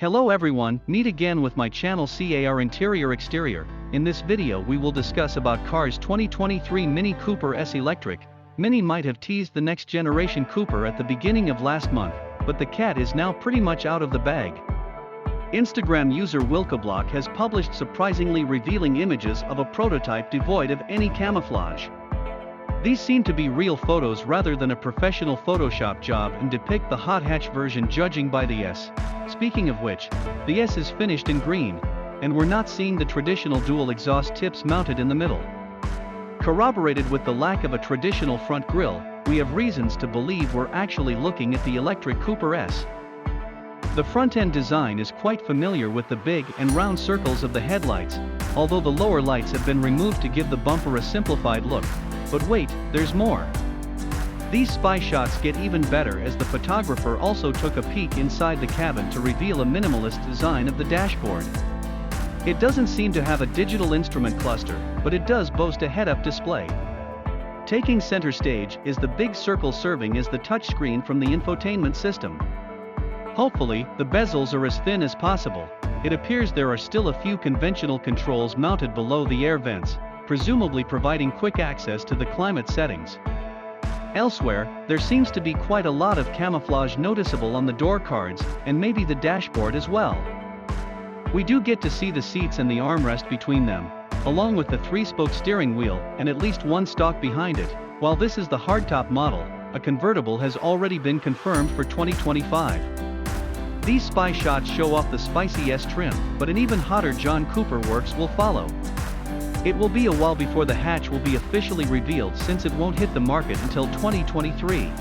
Hello everyone, meet again with my channel CAR Interior Exterior. In this video we will discuss about Car's 2023 Mini Cooper S Electric. Many might have teased the next generation Cooper at the beginning of last month, but the cat is now pretty much out of the bag. Instagram user Wilkablock has published surprisingly revealing images of a prototype devoid of any camouflage. These seem to be real photos rather than a professional Photoshop job and depict the hot hatch version judging by the S. Speaking of which, the S is finished in green, and we're not seeing the traditional dual exhaust tips mounted in the middle. Corroborated with the lack of a traditional front grille, we have reasons to believe we're actually looking at the electric Cooper S. The front-end design is quite familiar with the big and round circles of the headlights, although the lower lights have been removed to give the bumper a simplified look. But wait, there's more. These spy shots get even better as the photographer also took a peek inside the cabin to reveal a minimalist design of the dashboard. It doesn't seem to have a digital instrument cluster, but it does boast a head-up display. Taking center stage is the big circle serving as the touchscreen from the infotainment system. Hopefully, the bezels are as thin as possible. It appears there are still a few conventional controls mounted below the air vents, presumably providing quick access to the climate settings. Elsewhere, there seems to be quite a lot of camouflage noticeable on the door cards, and maybe the dashboard as well. We do get to see the seats and the armrest between them, along with the 3-spoke steering wheel and at least one stalk behind it. While this is the hardtop model, a convertible has already been confirmed for 2025. These spy shots show off the spicy S trim, but an even hotter John Cooper works will follow. It will be a while before the hatch will be officially revealed since it won't hit the market until 2023.